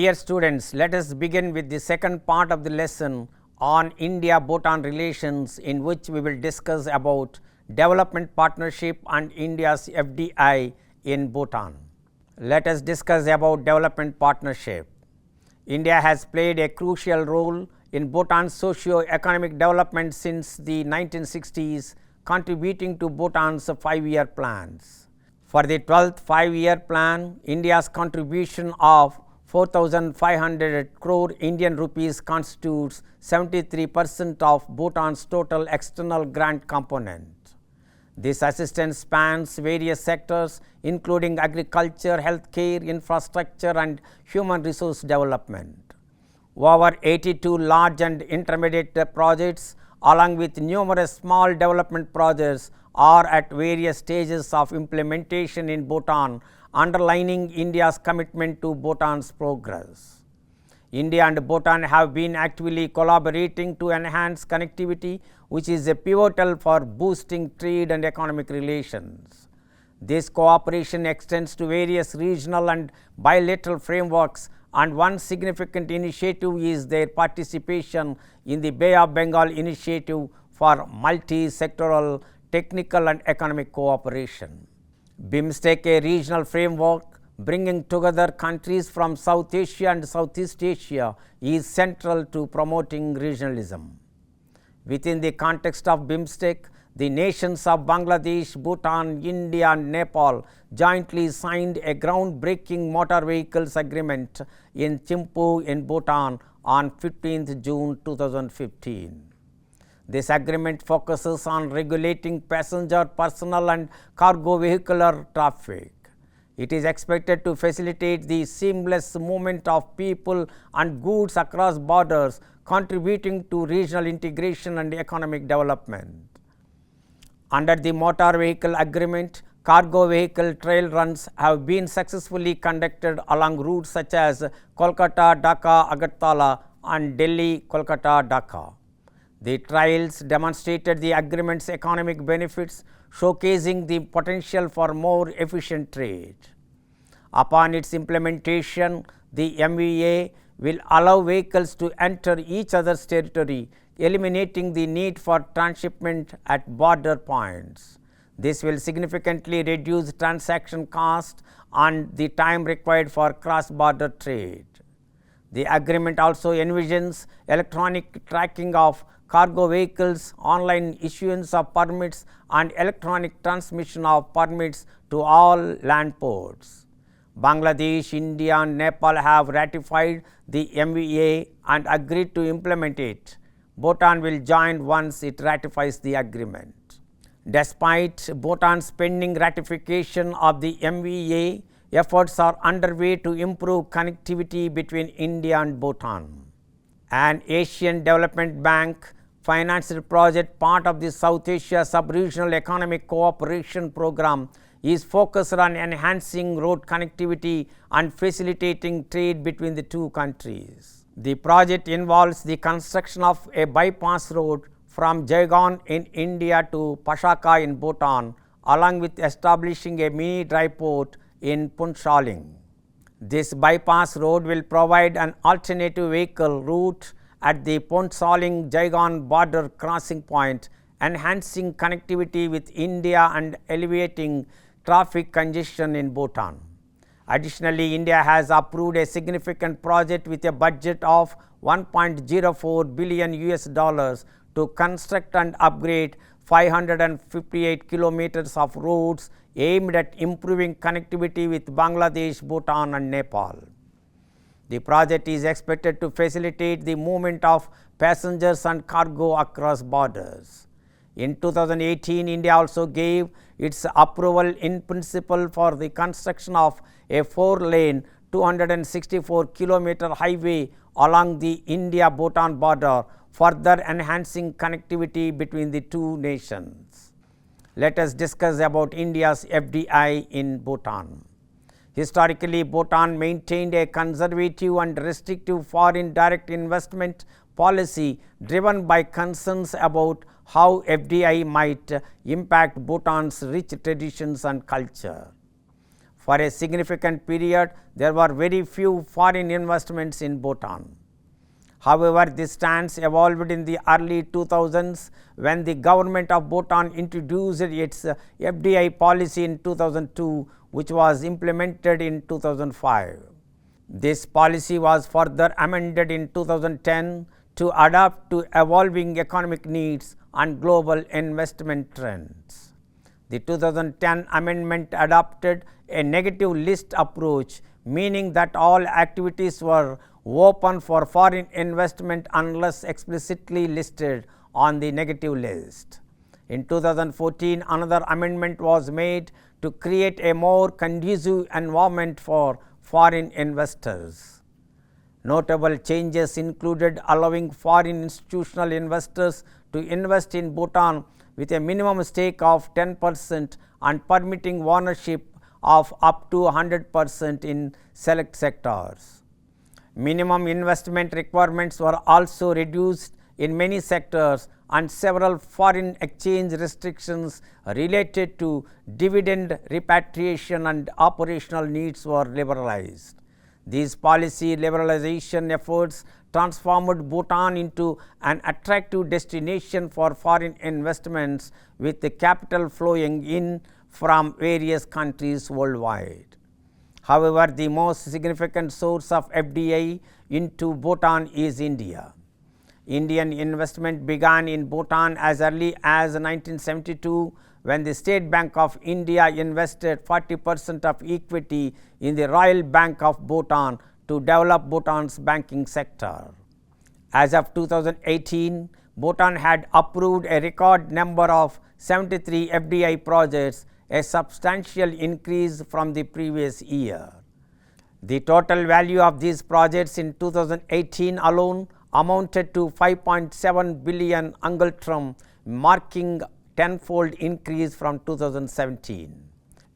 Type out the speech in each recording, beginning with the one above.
Dear students, let us begin with the second part of the lesson on India-Bhutan relations, in which we will discuss about development partnership and India's FDI in Bhutan. Let us discuss about development partnership. India has played a crucial role in Bhutan's socio-economic development since the 1960s, contributing to Bhutan's 5-year plans. For the 12th 5-year plan, India's contribution of 4,500 crore Indian rupees constitutes 73% of Bhutan's total external grant component. This assistance spans various sectors including agriculture, healthcare, infrastructure and human resource development. Over 82 large and intermediate projects along with numerous small development projects are at various stages of implementation in Bhutan, underlining India's commitment to Bhutan's progress. India and Bhutan have been actively collaborating to enhance connectivity, which is pivotal for boosting trade and economic relations. This cooperation extends to various regional and bilateral frameworks, and one significant initiative is their participation in the Bay of Bengal initiative for multi-sectoral technical and economic cooperation. BIMSTEC, a regional framework bringing together countries from South Asia and Southeast Asia, is central to promoting regionalism. Within the context of BIMSTEC, the nations of Bangladesh, Bhutan, India and Nepal jointly signed a groundbreaking motor vehicles agreement in Thimphu in Bhutan on 15th June 2015. This agreement focuses on regulating passenger, personal and cargo vehicular traffic. It is expected to facilitate the seamless movement of people and goods across borders, contributing to regional integration and economic development. Under the motor vehicle agreement, cargo vehicle trail runs have been successfully conducted along routes such as Kolkata, Dhaka, Agartala and Delhi, Kolkata, Dhaka. The trials demonstrated the agreement's economic benefits, showcasing the potential for more efficient trade. Upon its implementation, the MVA will allow vehicles to enter each other's territory, eliminating the need for transshipment at border points. This will significantly reduce transaction cost and the time required for cross-border trade. The agreement also envisions electronic tracking of cargo vehicles, online issuance of permits and electronic transmission of permits to all land ports. Bangladesh, India and Nepal have ratified the MVA and agreed to implement it. Bhutan will join once it ratifies the agreement. Despite Bhutan's pending ratification of the MVA, efforts are underway to improve connectivity between India and Bhutan. An Asian Development Bank financed project, part of the South Asia Sub-Regional Economic Cooperation Program, is focused on enhancing road connectivity and facilitating trade between the two countries. The project involves the construction of a bypass road from Jaigaon in India to Pashaka in Bhutan, along with establishing a mini dry port in Punsaling. This bypass road will provide an alternative vehicle route at the Punsaling-Jaigaon border crossing point, enhancing connectivity with India and alleviating traffic congestion in Bhutan. Additionally, India has approved a significant project with a budget of $1.04 billion to construct and upgrade 558 kilometers of roads aimed at improving connectivity with Bangladesh, Bhutan and Nepal. The project is expected to facilitate the movement of passengers and cargo across borders. In 2018, India also gave its approval in principle for the construction of a 4-lane, 264-kilometer highway along the India-Bhutan border, further enhancing connectivity between the two nations. Let us discuss about India's FDI in Bhutan. Historically, Bhutan maintained a conservative and restrictive foreign direct investment policy driven by concerns about how FDI might impact Bhutan's rich traditions and culture. For a significant period, there were very few foreign investments in Bhutan. However, this stance evolved in the early 2000s when the government of Bhutan introduced its FDI policy in 2002, which was implemented in 2005. This policy was further amended in 2010 to adapt to evolving economic needs and global investment trends. The 2010 amendment adopted a negative list approach, meaning that all activities were open for foreign investment unless explicitly listed on the negative list. In 2014, another amendment was made to create a more conducive environment for foreign investors. Notable changes included allowing foreign institutional investors to invest in Bhutan with a minimum stake of 10% and permitting ownership of up to 100% in select sectors. Minimum investment requirements were also reduced in many sectors, and several foreign exchange restrictions related to dividend repatriation and operational needs were liberalized. These policy liberalization efforts transformed Bhutan into an attractive destination for foreign investments, with the capital flowing in from various countries worldwide. However, the most significant source of FDI into Bhutan is India. Indian investment began in Bhutan as early as 1972, when the State Bank of India invested 40% of equity in the Royal Bank of Bhutan to develop Bhutan's banking sector. As of 2018, Bhutan had approved a record number of 73 FDI projects, a substantial increase from the previous year. The total value of these projects in 2018 alone amounted to 5.7 billion angultram, marking tenfold increase from 2017.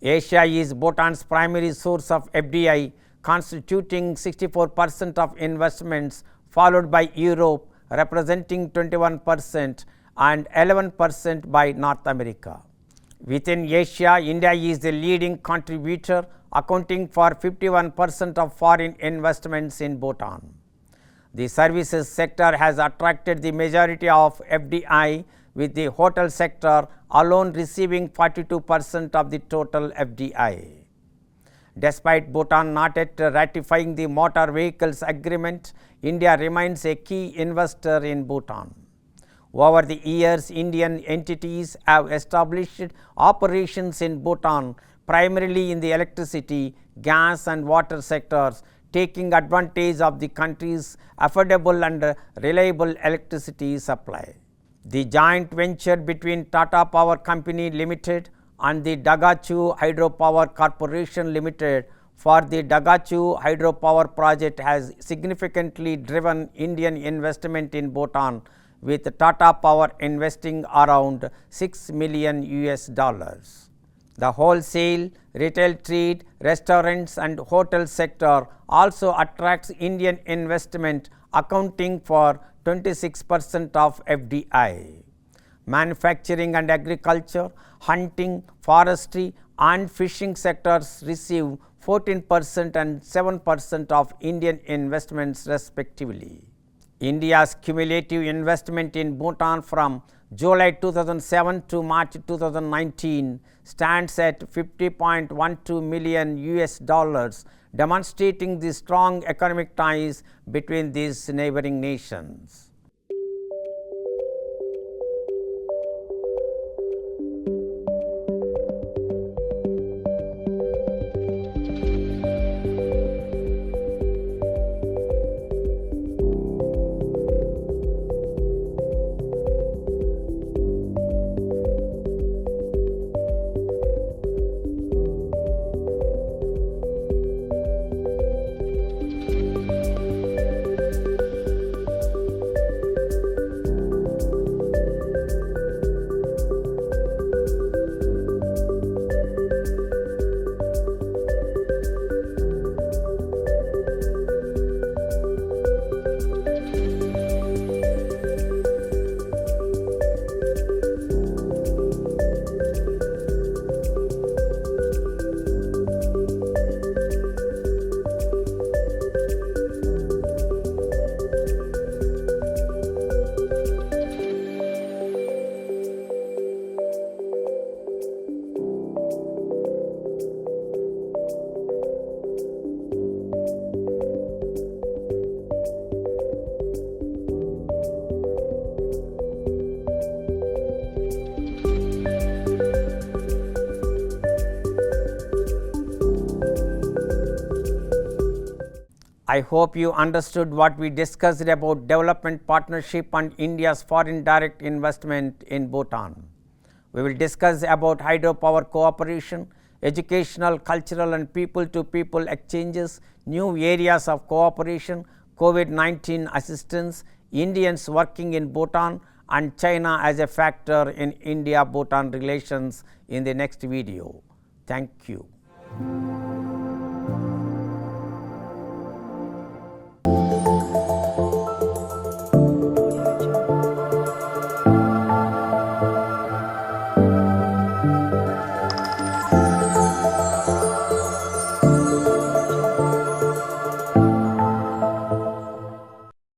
Asia is Bhutan's primary source of FDI, constituting 64% of investments, followed by Europe representing 21% and 11% by North America. Within Asia, India is the leading contributor, accounting for 51% of foreign investments in Bhutan. The services sector has attracted the majority of FDI, with the hotel sector alone receiving 42% of the total FDI. Despite Bhutan not yet ratifying the motor vehicles agreement, India remains a key investor in Bhutan. Over the years, Indian entities have established operations in Bhutan, primarily in the electricity, gas and water sectors, taking advantage of the country's affordable and reliable electricity supply. The joint venture between Tata Power Company Limited and the Dagachu Hydropower Corporation Limited for the Dagachu Hydropower project has significantly driven Indian investment in Bhutan, with Tata Power investing around $6 million. The wholesale, retail trade, restaurants and hotel sector also attracts Indian investment, accounting for 26% of FDI. Manufacturing and agriculture, hunting, forestry and fishing sectors receive 14% and 7% of Indian investments respectively. India's cumulative investment in Bhutan from July 2007 to March 2019 stands at $50.12 million, demonstrating the strong economic ties between these neighboring nations. I hope you understood what we discussed about development partnership and India's foreign direct investment in Bhutan. We will discuss about hydropower cooperation, educational, cultural and people-to-people exchanges, new areas of cooperation, COVID-19 assistance, Indians working in Bhutan and China as a factor in India-Bhutan relations in the next video. Thank you.